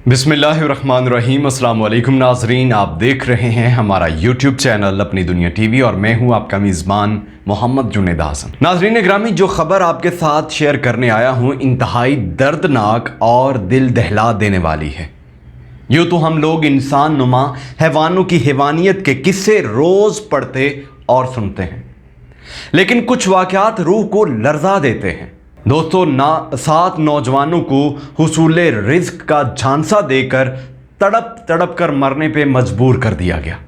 बिस्मिल्लाहिर्रहमानिर्रहीम। अस्सलाम वालेकुम नाजरीन, आप देख रहे हैं हमारा यूट्यूब चैनल अपनी दुनिया टीवी और मैं हूं आपका मेज़बान मोहम्मद जुनेद हसन। नाजरीन ग्रामी, जो खबर आपके साथ शेयर करने आया हूं इंतहाई दर्दनाक और दिल दहला देने वाली है। यूँ तो हम लोग इंसान नुमा हैवानों की हैवानियत के किस्से रोज़ पढ़ते और सुनते हैं, लेकिन कुछ वाक़यात रूह को लर्जा देते हैं। दोस्तों, 7 नौजवानों को हुसूल रिज़्क का झांसा देकर तड़प तड़प कर मरने पे मजबूर कर दिया गया।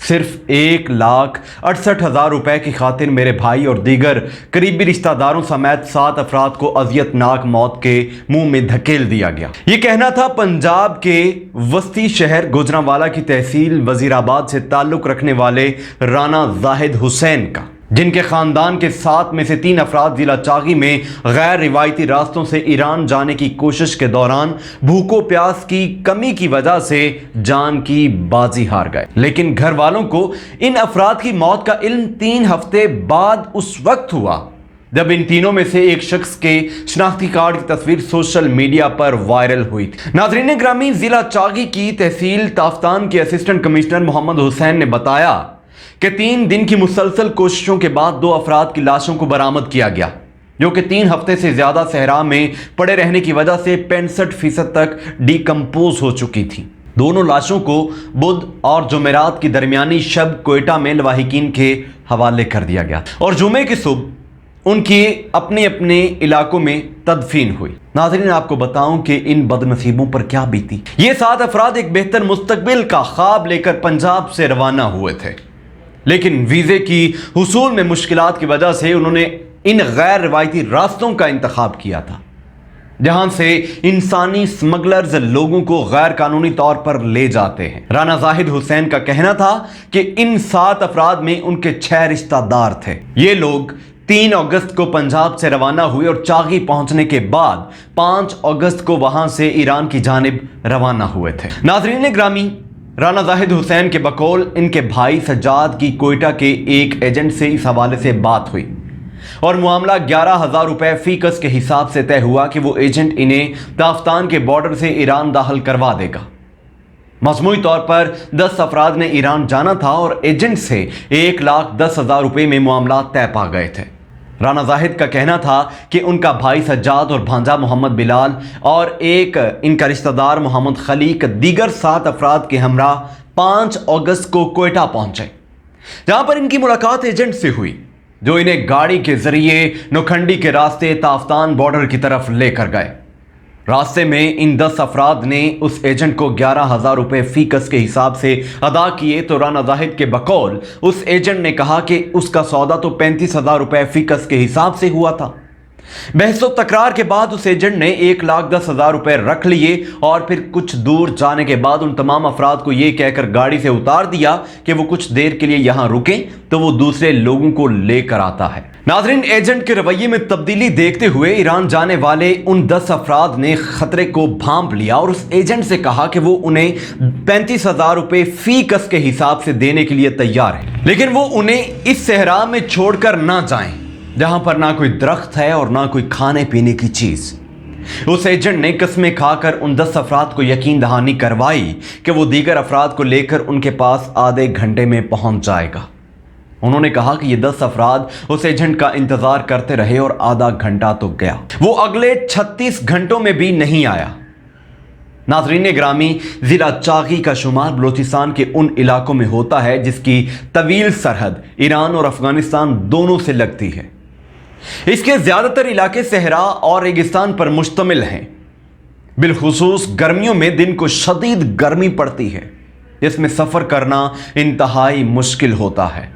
सिर्फ 1,68,000 रुपए की खातिर मेरे भाई और दीगर करीबी रिश्तेदारों समेत 7 अफराद को अजियतनाक मौत के मुंह में धकेल दिया गया। ये कहना था पंजाब के वस्ती शहर गुजरांवाला की तहसील वजीराबाद से ताल्लुक़ रखने वाले राना जाहिद हुसैन का, जिनके ख़ानदान के 7 में से 3 अफराद ज़िला चागी में गैर रिवायती रास्तों से ईरान जाने की कोशिश के दौरान भूखो प्यास की कमी की वजह से जान की बाजी हार गए। लेकिन घर वालों को इन अफराद की मौत का इल्म 3 हफ्ते बाद उस वक्त हुआ जब इन तीनों में से एक शख्स के शनाख्ती कार्ड की तस्वीर सोशल मीडिया पर वायरल हुई थी। नाज़रीन ग्रामी, ज़िला चागी की तहसील ताफ्तान के असिस्टेंट कमिश्नर मोहम्मद हुसैन ने बताया कि 3 दिन की मुसलसल कोशिशों के बाद 2 अफराद की लाशों को बरामद किया गया, जो कि 3 हफ्ते से ज़्यादा सहरा में पड़े रहने की वजह से 65% तक डिकम्पोज हो चुकी थी। दोनों लाशों को बुध और जुमेरात की दरमियानी शब कोयटा में लवाहिकीन के हवाले कर दिया गया और जुमे की सुबह उनकी अपने अपने इलाकों में तदफीन हुई। नाज़रीन, आपको बताऊं कि इन बदनसीबों पर क्या बीती। ये 7 अफराद एक बेहतर मुस्तकबिल का ख्वाब लेकर पंजाब से रवाना हुए थे, लेकिन वीज़े की हुसूल में मुश्किलात की वजह से उन्होंने इन गैर रवायती रास्तों का इंतखाब किया था, जहां से इंसानी स्मगलर्स लोगों को गैर कानूनी तौर पर ले जाते हैं। राना जाहिद हुसैन का कहना था कि इन 7 अफराद में उनके 6 रिश्तेदार थे। ये लोग 3 अगस्त को पंजाब से रवाना हुए और चागी पहुंचने के बाद 5 अगस्त को वहां से ईरान की जानिब रवाना हुए थे। नाज़रीन ग्रामी, राना जाहिद हुसैन के बकौल इनके भाई सज्जाद की कोयटा के एक एजेंट से इस हवाले से बात हुई और मामला 11,000 रुपए फीकस के हिसाब से तय हुआ कि वो एजेंट इन्हें ताफ्तान के बॉर्डर से ईरान दाखिल करवा देगा। मजमूई तौर पर 10 अफराद ने ईरान जाना था और एजेंट से 1,10,000 रुपए में मामला तय पा गए थे। राना जाहिद का कहना था कि उनका भाई सज्जाद और भांजा मोहम्मद बिलाल और एक इनका रिश्तेदार मोहम्मद खलीक दीगर 7 अफराद के हमरा 5 अगस्त को कोयटा पहुंचे, जहां पर इनकी मुलाकात एजेंट से हुई, जो इन्हें गाड़ी के जरिए नौखंडी के रास्ते ताफ्तान बॉर्डर की तरफ लेकर गए। रास्ते में इन 10 अफराद ने उस एजेंट को 11,000 रुपए फीकस के हिसाब से अदा किए तो राना जाहिद के बकौल उस एजेंट ने कहा कि उसका सौदा तो 35,000 रुपए फीकस के हिसाब से हुआ था। बहस तकरार के बाद उस एजेंट ने 1,10,000 रुपए रख लिए और फिर कुछ दूर जाने के बाद उन तमाम अफराद को यह कहकर गाड़ी से उतार दिया कि वो कुछ देर के लिए यहां रुके तो वो दूसरे लोगों को लेकर आता है। नाज़रीन, एजेंट के रवैये में तब्दीली देखते हुए ईरान जाने वाले उन 10 अफराद ने खतरे को भांप लिया और उस एजेंट से कहा कि वो उन्हें 35,000 रुपए फी कस के हिसाब से देने के लिए तैयार है, लेकिन वो उन्हें इस सहरा में छोड़कर ना जाएं जहां पर ना कोई दरख्त है और ना कोई खाने पीने की चीज। उस एजेंट ने कस्में खाकर उन 10 अफराद को यकीन दहानी करवाई कि वो दीगर अफराद को लेकर उनके पास आधे घंटे में पहुंच जाएगा। उन्होंने कहा कि ये 10 अफराद उस एजेंट का इंतजार करते रहे और आधा घंटा तो गया, वो अगले 36 घंटों में भी नहीं आया। नाज़रीन ग्रामी, जिला चागी का शुमार बलोचिस्तान के उन इलाकों में होता है जिसकी तवील सरहद ईरान और अफगानिस्तान दोनों से लगती है। इसके ज्यादातर इलाके सहरा और रेगिस्तान पर मुश्तमिल हैं। बिलखुसूस गर्मियों में दिन को शदीद गर्मी पड़ती है, जिसमें सफर करना इंतहाई मुश्किल होता है।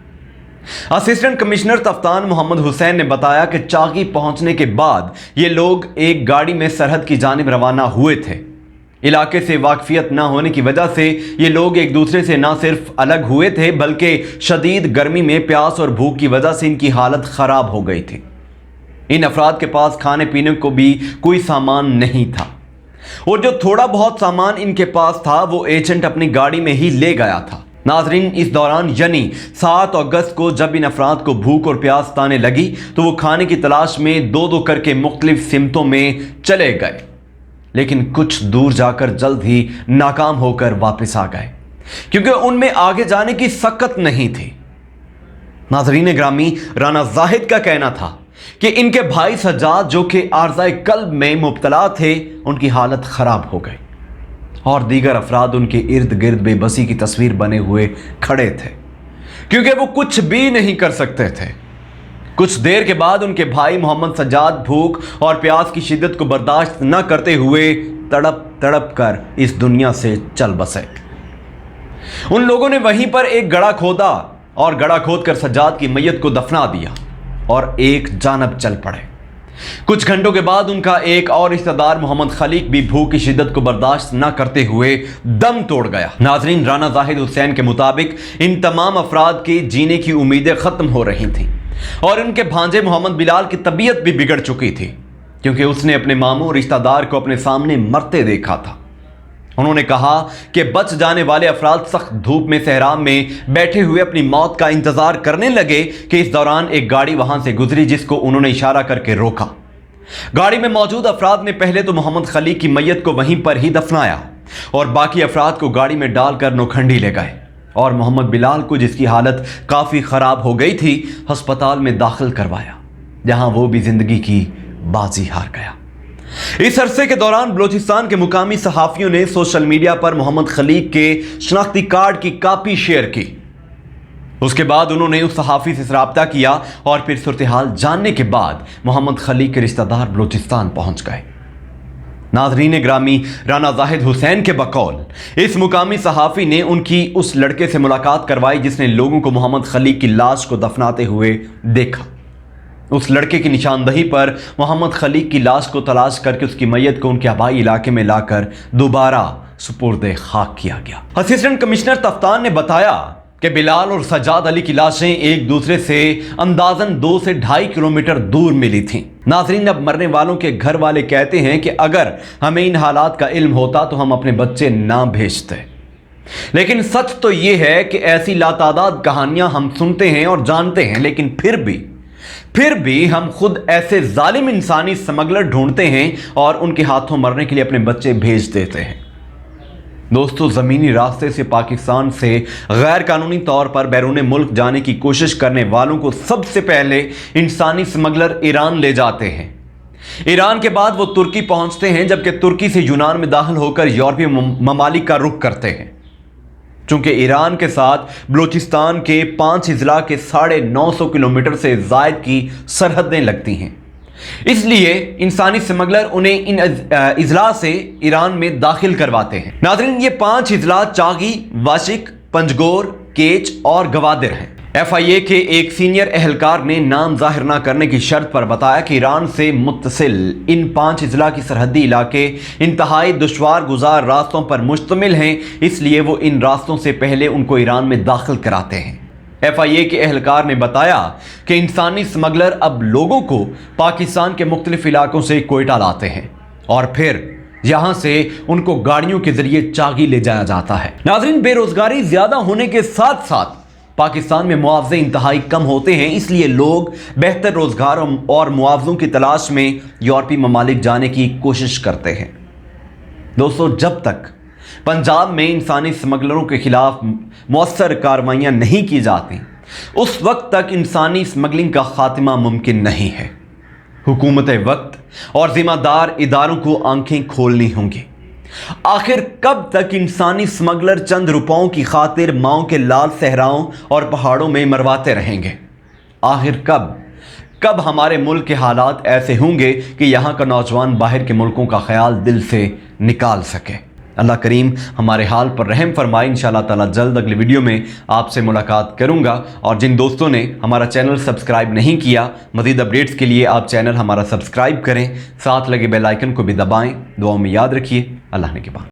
असिस्टेंट कमिश्नर ताफ्तान मोहम्मद हुसैन ने बताया कि चागी पहुंचने के बाद ये लोग एक गाड़ी में सरहद की जानिब रवाना हुए थे। इलाके से वाकफियत ना होने की वजह से ये लोग एक दूसरे से ना सिर्फ अलग हुए थे बल्कि शदीद गर्मी में प्यास और भूख की वजह से इनकी हालत खराब हो गई थी। इन अफराद के पास खाने पीने को भी कोई सामान नहीं था और जो थोड़ा बहुत सामान इनके पास था वो एजेंट अपनी गाड़ी में ही ले गया था। नाजरीन, इस दौरान यानी 7 अगस्त को जब इन अफराद को भूख और प्यास ताने लगी तो वो खाने की तलाश में 2-2 करके मुख्तलिफ सिमतों में चले गए। لیکن کچھ دور جا کر جلد ہی ناکام ہو کر واپس آ گئے کیونکہ ان میں آگے جانے کی سکت نہیں تھی۔ ناظرین گرامی، رانا زاہد کا کہنا تھا کہ ان کے بھائی سجاد جو کہ عارضہ قلب میں مبتلا تھے، ان کی حالت خراب ہو گئی اور دیگر افراد ان کے ارد گرد بے بسی کی تصویر بنے ہوئے کھڑے تھے کیونکہ وہ کچھ بھی نہیں کر سکتے تھے۔ کچھ دیر کے بعد ان کے بھائی محمد سجاد بھوک اور پیاس کی شدت کو برداشت نہ کرتے ہوئے تڑپ تڑپ کر اس دنیا سے چل بسے۔ ان لوگوں نے وہیں پر ایک گڑھا کھودا اور گڑھا کھود کر سجاد کی میت کو دفنا دیا اور ایک جانب چل پڑے۔ کچھ گھنٹوں کے بعد ان کا ایک اور رشتہ دار محمد خلیق بھی بھوک کی شدت کو برداشت نہ کرتے ہوئے دم توڑ گیا۔ ناظرین، رانا زاہد حسین کے مطابق ان تمام افراد کی جینے کی امیدیں ختم ہو رہی تھیں اور ان کے بھانجے محمد بلال کی طبیعت بھی بگڑ چکی تھی کیونکہ اس نے اپنے ماموں رشتہ دار کو اپنے سامنے مرتے دیکھا تھا۔ انہوں نے کہا کہ بچ جانے والے افراد سخت دھوپ میں صحرا میں بیٹھے ہوئے اپنی موت کا انتظار کرنے لگے کہ اس دوران ایک گاڑی وہاں سے گزری جس کو انہوں نے اشارہ کر کے روکا۔ گاڑی میں موجود افراد نے پہلے تو محمد خلیق کی میت کو وہیں پر ہی دفنایا اور باقی افراد کو گاڑی میں ڈال کر نوکھنڈی لے گئے اور محمد بلال کو، جس کی حالت کافی خراب ہو گئی تھی، ہسپتال میں داخل کروایا جہاں وہ بھی زندگی کی بازی ہار گیا۔ اس عرصے کے دوران بلوچستان کے مقامی صحافیوں نے سوشل میڈیا پر محمد خلیق کے شناختی کارڈ کی کاپی شیئر کی۔ اس کے بعد انہوں نے اس صحافی سے رابطہ کیا اور پھر صورتحال جاننے کے بعد محمد خلیق کے رشتہ دار بلوچستان پہنچ گئے۔ ناظرین گرامی، رانا زاہد حسین کے بقول اس مقامی صحافی نے ان کی اس لڑکے سے ملاقات کروائی جس نے لوگوں کو محمد خلیق کی لاش کو دفناتے ہوئے دیکھا۔ اس لڑکے کی نشاندہی پر محمد خلیق کی لاش کو تلاش کر کے اس کی میت کو ان کے آبائی علاقے میں لا کر دوبارہ سپرد خاک کیا گیا۔ اسسٹنٹ کمشنر تفتان نے بتایا کہ بلال اور سجاد علی کی لاشیں ایک دوسرے سے اندازاً 2 سے 2.5 کلومیٹر دور ملی تھیں۔ ناظرین، اب مرنے والوں کے گھر والے کہتے ہیں کہ اگر ہمیں ان حالات کا علم ہوتا تو ہم اپنے بچے نہ بھیجتے، لیکن سچ تو یہ ہے کہ ایسی لاتعداد کہانیاں ہم سنتے ہیں اور جانتے ہیں، لیکن پھر بھی ہم خود ایسے ظالم انسانی سمگلر ڈھونڈتے ہیں اور ان کے ہاتھوں مرنے کے لیے اپنے بچے بھیج دیتے ہیں۔ دوستو، زمینی راستے سے پاکستان سے غیر قانونی طور پر بیرون ملک جانے کی کوشش کرنے والوں کو سب سے پہلے انسانی سمگلر ایران لے جاتے ہیں۔ ایران کے بعد وہ ترکی پہنچتے ہیں، جبکہ ترکی سے یونان میں داخل ہو کر یورپی ممالک کا رخ کرتے ہیں۔ چونکہ ایران کے ساتھ بلوچستان کے 5 اضلاع کے 950 کلومیٹر سے زائد کی سرحدیں لگتی ہیں، اس لیے انسانی سمگلر انہیں ان اضلاع سے ایران میں داخل کرواتے ہیں۔ ناظرین، یہ 5 اضلاع چاغی، واشک، پنجگور، کیچ اور گوادر ہیں۔ FIA کے ایک سینئر اہلکار نے نام ظاہر نہ کرنے کی شرط پر بتایا کہ ایران سے متصل ان 5 اضلاع کی سرحدی علاقے انتہائی دشوار گزار راستوں پر مشتمل ہیں، اس لیے وہ ان راستوں سے پہلے ان کو ایران میں داخل کراتے ہیں۔ FIA کے اہلکار نے بتایا کہ انسانی سمگلر اب لوگوں کو پاکستان کے مختلف علاقوں سے کوئٹہ لاتے ہیں اور پھر یہاں سے ان کو گاڑیوں کے ذریعے چاغی لے جایا جاتا ہے۔ ناظرین، بے روزگاری زیادہ ہونے کے ساتھ ساتھ پاکستان میں معاوضے انتہائی کم ہوتے ہیں، اس لیے لوگ بہتر روزگار اور معاوضوں کی تلاش میں یورپی ممالک جانے کی کوشش کرتے ہیں۔ دوستو، جب تک پنجاب میں انسانی سمگلروں کے خلاف مؤثر کارروائیاں نہیں کی جاتی، اس وقت تک انسانی سمگلنگ کا خاتمہ ممکن نہیں ہے۔ حکومت وقت اور ذمہ دار اداروں کو آنکھیں کھولنی ہوں گی۔ آخر کب تک انسانی سمگلر چند روپوں کی خاطر ماؤں کے لال صحراؤں اور پہاڑوں میں مرواتے رہیں گے؟ آخر کب ہمارے ملک کے حالات ایسے ہوں گے کہ یہاں کا نوجوان باہر کے ملکوں کا خیال دل سے نکال سکے؟ اللہ کریم ہمارے حال پر رحم فرمائے۔ انشاءاللہ تعالیٰ جلد اگلی ویڈیو میں آپ سے ملاقات کروں گا، اور جن دوستوں نے ہمارا چینل سبسکرائب نہیں کیا، مزید اپڈیٹس کے لیے آپ چینل ہمارا سبسکرائب کریں، ساتھ لگے بیل آئیکن کو بھی دبائیں۔ دعاؤں میں یاد رکھیے۔ اللہ نے کے بعد